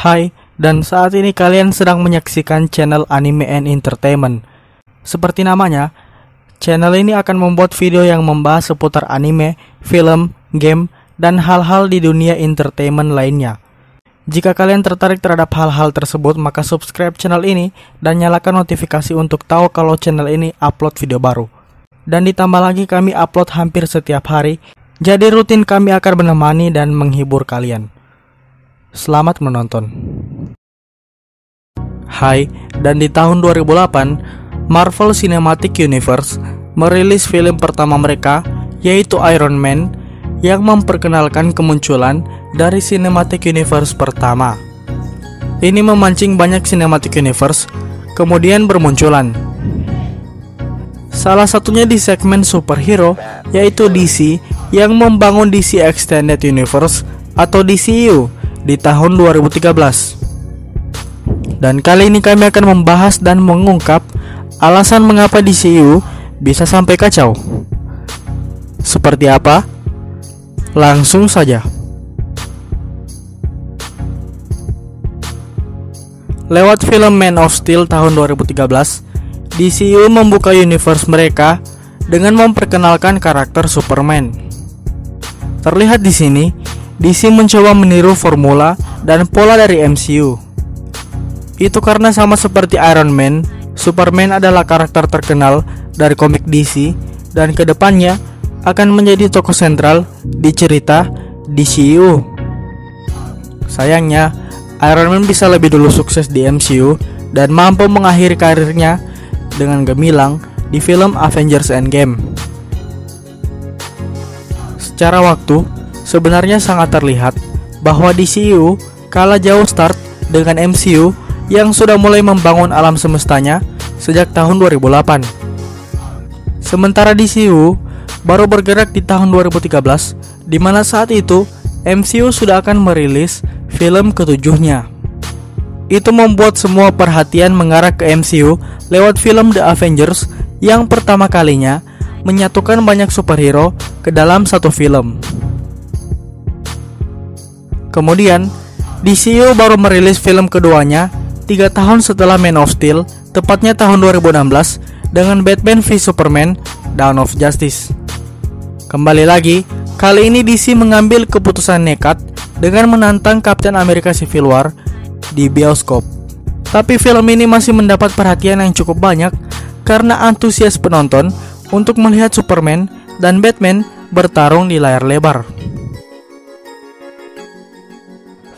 Hai, dan saat ini kalian sedang menyaksikan channel Anime and Entertainment. Seperti namanya, channel ini akan membuat video yang membahas seputar anime, film, game, dan hal-hal di dunia entertainment lainnya. Jika kalian tertarik terhadap hal-hal tersebut, maka subscribe channel ini dan nyalakan notifikasi untuk tahu kalau channel ini upload video baru. Dan ditambah lagi kami upload hampir setiap hari, jadi rutin kami akan menemani dan menghibur kalian. Selamat menonton. Hai, dan di tahun 2008, Marvel Cinematic Universe merilis film pertama mereka, yaitu Iron Man, yang memperkenalkan kemunculan dari Cinematic Universe pertama. Ini memancing banyak Cinematic Universe, kemudian bermunculan. Salah satunya di segmen superhero, yaitu DC, yang membangun DC Extended Universe atau DCU di tahun 2013. Dan kali ini kami akan membahas dan mengungkap alasan mengapa DCU bisa sampai kacau. Seperti apa? Langsung saja. Lewat film Man of Steel tahun 2013, DCU membuka universe mereka dengan memperkenalkan karakter Superman. Terlihat di sini, DC mencoba meniru formula dan pola dari MCU. Itu karena sama seperti Iron Man, Superman adalah karakter terkenal dari komik DC dan kedepannya akan menjadi tokoh sentral di cerita DCU. Sayangnya, Iron Man bisa lebih dulu sukses di MCU dan mampu mengakhiri karirnya dengan gemilang di film Avengers Endgame. Secara waktu, sebenarnya sangat terlihat bahwa DCU kalah jauh start dengan MCU yang sudah mulai membangun alam semestanya sejak tahun 2008. Sementara DCU baru bergerak di tahun 2013, di mana saat itu MCU sudah akan merilis film ketujuhnya. Itu membuat semua perhatian mengarah ke MCU lewat film The Avengers yang pertama kalinya menyatukan banyak superhero ke dalam satu film. Kemudian, DCU baru merilis film keduanya 3 tahun setelah Man of Steel, tepatnya tahun 2016, dengan Batman v Superman: Dawn of Justice. Kembali lagi, kali ini DC mengambil keputusan nekat dengan menantang Captain America Civil War di bioskop. Tapi film ini masih mendapat perhatian yang cukup banyak karena antusias penonton untuk melihat Superman dan Batman bertarung di layar lebar.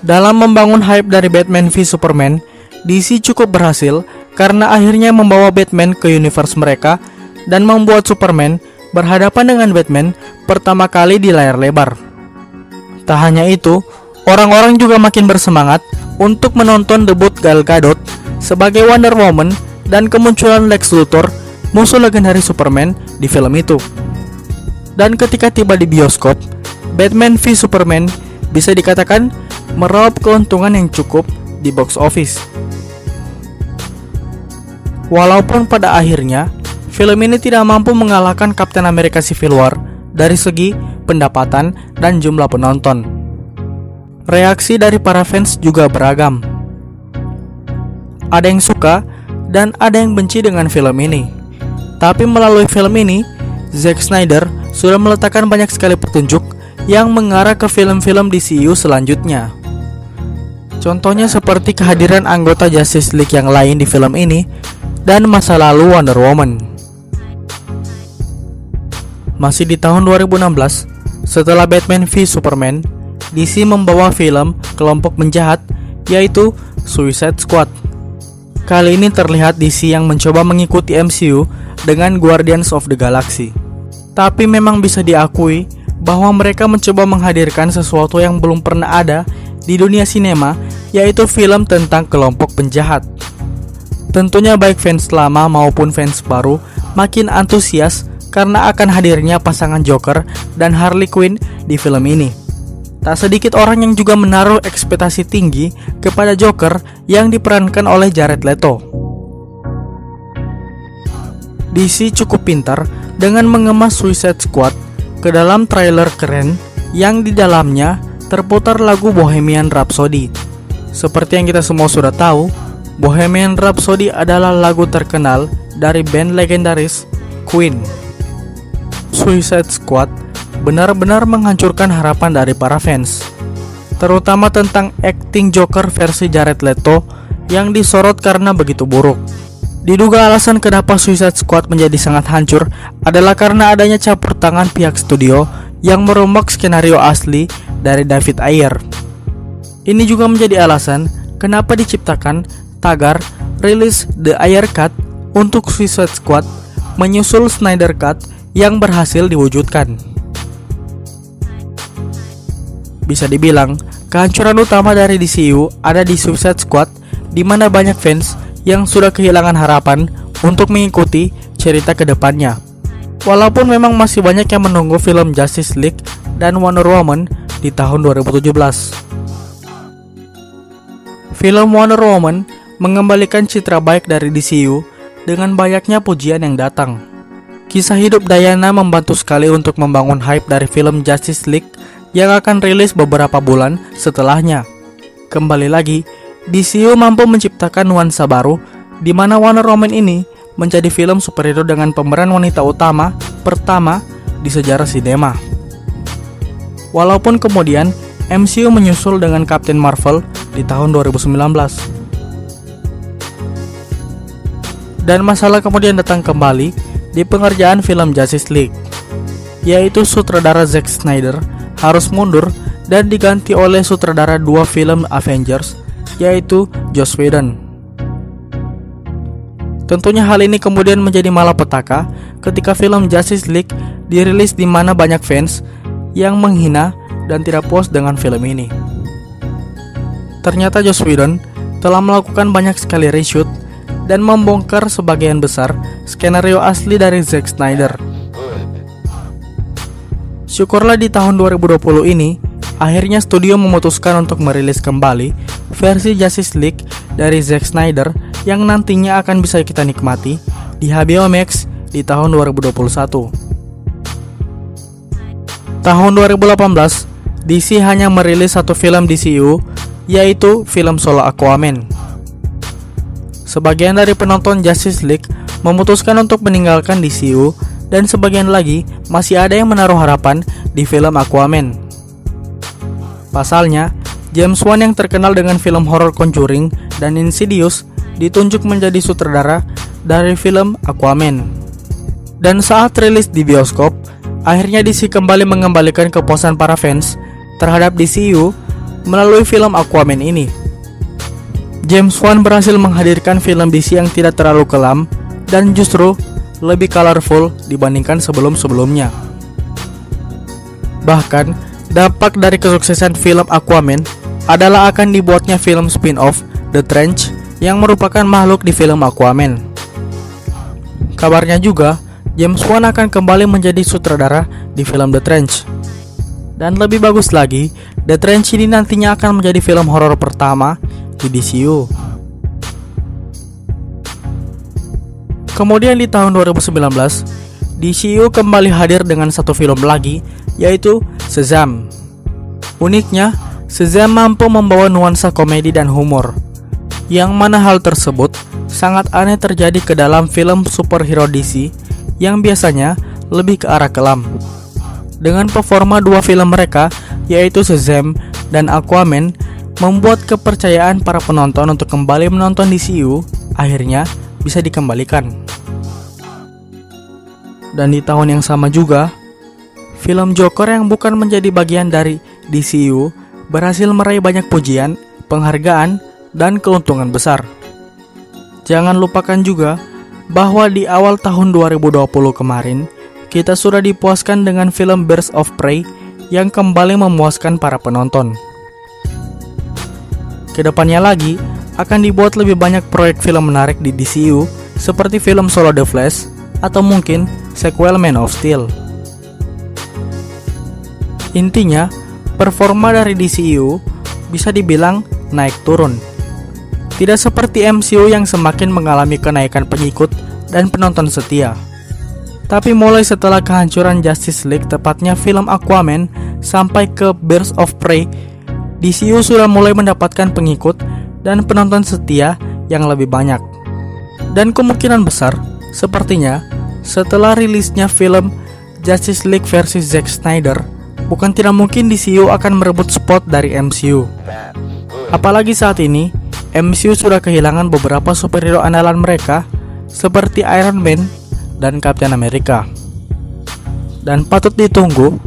Dalam membangun hype dari Batman v Superman, DC cukup berhasil karena akhirnya membawa Batman ke universe mereka dan membuat Superman berhadapan dengan Batman pertama kali di layar lebar. Tak hanya itu, orang-orang juga makin bersemangat untuk menonton debut Gal Gadot sebagai Wonder Woman dan kemunculan Lex Luthor, musuh legendaris Superman, di film itu. Dan ketika tiba di bioskop, Batman v Superman bisa dikatakan meraup keuntungan yang cukup di box office. Walaupun pada akhirnya film ini tidak mampu mengalahkan Captain America Civil War dari segi pendapatan dan jumlah penonton. Reaksi dari para fans juga beragam. Ada yang suka dan ada yang benci dengan film ini. Tapi melalui film ini, Zack Snyder sudah meletakkan banyak sekali petunjuk yang mengarah ke film-film DCU selanjutnya. Contohnya seperti kehadiran anggota Justice League yang lain di film ini dan masa lalu Wonder Woman. Masih di tahun 2016, setelah Batman v Superman, DC membawa film kelompok penjahat, yaitu Suicide Squad. Kali ini terlihat DC yang mencoba mengikuti MCU dengan Guardians of the Galaxy. Tapi memang bisa diakui bahwa mereka mencoba menghadirkan sesuatu yang belum pernah ada di dunia sinema, yaitu film tentang kelompok penjahat. Tentunya baik fans lama maupun fans baru makin antusias karena akan hadirnya pasangan Joker dan Harley Quinn di film ini. Tak sedikit orang yang juga menaruh ekspektasi tinggi kepada Joker yang diperankan oleh Jared Leto. DC cukup pintar dengan mengemas Suicide Squad ke dalam trailer keren yang di dalamnya terputar lagu Bohemian Rhapsody. Seperti yang kita semua sudah tahu, Bohemian Rhapsody adalah lagu terkenal dari band legendaris Queen. Suicide Squad benar-benar menghancurkan harapan dari para fans, terutama tentang akting Joker versi Jared Leto yang disorot karena begitu buruk. Diduga alasan kenapa Suicide Squad menjadi sangat hancur adalah karena adanya campur tangan pihak studio yang merombak skenario asli dari David Ayer. Ini juga menjadi alasan kenapa diciptakan tagar rilis The Ayer Cut untuk Suicide Squad menyusul Snyder Cut yang berhasil diwujudkan. Bisa dibilang, kehancuran utama dari DCU ada di Suicide Squad, di mana banyak fans yang sudah kehilangan harapan untuk mengikuti cerita ke depannya. Walaupun memang masih banyak yang menunggu film Justice League dan Wonder Woman di tahun 2017. Film Wonder Woman mengembalikan citra baik dari DCU dengan banyaknya pujian yang datang. Kisah hidup Diana membantu sekali untuk membangun hype dari film Justice League yang akan rilis beberapa bulan setelahnya. Kembali lagi, DCU mampu menciptakan nuansa baru di mana Wonder Woman ini menjadi film superhero dengan pemeran wanita utama pertama di sejarah sinema. Walaupun kemudian MCU menyusul dengan Captain Marvel di tahun 2019. Dan masalah kemudian datang kembali di pengerjaan film Justice League, yaitu sutradara Zack Snyder harus mundur dan diganti oleh sutradara dua film Avengers, yaitu Joss Whedon. Tentunya hal ini kemudian menjadi malapetaka ketika film Justice League dirilis di mana banyak fans yang menghina dan tidak puas dengan film ini. Ternyata Joss Whedon telah melakukan banyak sekali reshoot dan membongkar sebagian besar skenario asli dari Zack Snyder. Syukurlah di tahun 2020 ini, akhirnya studio memutuskan untuk merilis kembali versi Justice League dari Zack Snyder yang nantinya akan bisa kita nikmati di HBO Max di tahun 2021. Tahun 2018, DC hanya merilis satu film DCU, yaitu film solo Aquaman. Sebagian dari penonton Justice League memutuskan untuk meninggalkan DCU, dan sebagian lagi masih ada yang menaruh harapan di film Aquaman. Pasalnya, James Wan yang terkenal dengan film horor Conjuring dan Insidious ditunjuk menjadi sutradara dari film Aquaman. Dan saat rilis di bioskop, akhirnya DC kembali mengembalikan kepuasan para fans terhadap DCU melalui film Aquaman ini. James Wan berhasil menghadirkan film DC yang tidak terlalu kelam dan justru lebih colorful dibandingkan sebelum-sebelumnya. Bahkan, dampak dari kesuksesan film Aquaman adalah akan dibuatnya film spin-off The Trench yang merupakan makhluk di film Aquaman. Kabarnya juga, James Wan akan kembali menjadi sutradara di film The Trench. Dan lebih bagus lagi, The Trench ini nantinya akan menjadi film horor pertama di DCU. Kemudian di tahun 2019, DCU kembali hadir dengan satu film lagi, yaitu Shazam. Uniknya, Shazam mampu membawa nuansa komedi dan humor, yang mana hal tersebut sangat aneh terjadi ke dalam film superhero DC yang biasanya lebih ke arah kelam. Dengan performa dua film mereka, yaitu Shazam dan Aquaman, membuat kepercayaan para penonton untuk kembali menonton DCU akhirnya bisa dikembalikan. Dan di tahun yang sama juga, film Joker yang bukan menjadi bagian dari DCU berhasil meraih banyak pujian, penghargaan, dan keuntungan besar. Jangan lupakan juga bahwa di awal tahun 2020 kemarin, kita sudah dipuaskan dengan film Birds of Prey yang kembali memuaskan para penonton. Kedepannya lagi, akan dibuat lebih banyak proyek film menarik di DCU seperti film solo The Flash atau mungkin sequel Man of Steel. Intinya, performa dari DCU bisa dibilang naik turun. Tidak seperti MCU yang semakin mengalami kenaikan pengikut dan penonton setia. Tapi mulai setelah kehancuran Justice League, tepatnya film Aquaman, sampai ke Birds of Prey, DCU sudah mulai mendapatkan pengikut dan penonton setia yang lebih banyak. Dan kemungkinan besar, sepertinya setelah rilisnya film Justice League versus Zack Snyder, bukan tidak mungkin DCU akan merebut spot dari MCU. Apalagi saat ini, MCU sudah kehilangan beberapa superhero andalan mereka seperti Iron Man dan Captain America. Dan patut ditunggu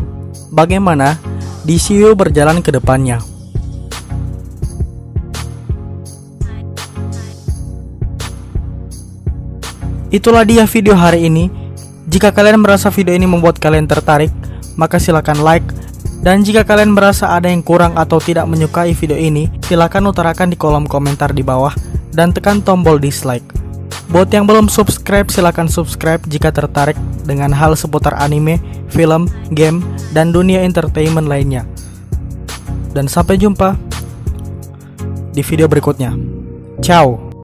bagaimana DCU berjalan ke depannya. Itulah dia video hari ini. Jika kalian merasa video ini membuat kalian tertarik, maka silakan like. Dan jika kalian merasa ada yang kurang atau tidak menyukai video ini, silakan utarakan di kolom komentar di bawah dan tekan tombol dislike. Buat yang belum subscribe, silakan subscribe jika tertarik dengan hal seputar anime, film, game, dan dunia entertainment lainnya. Dan sampai jumpa di video berikutnya. Ciao.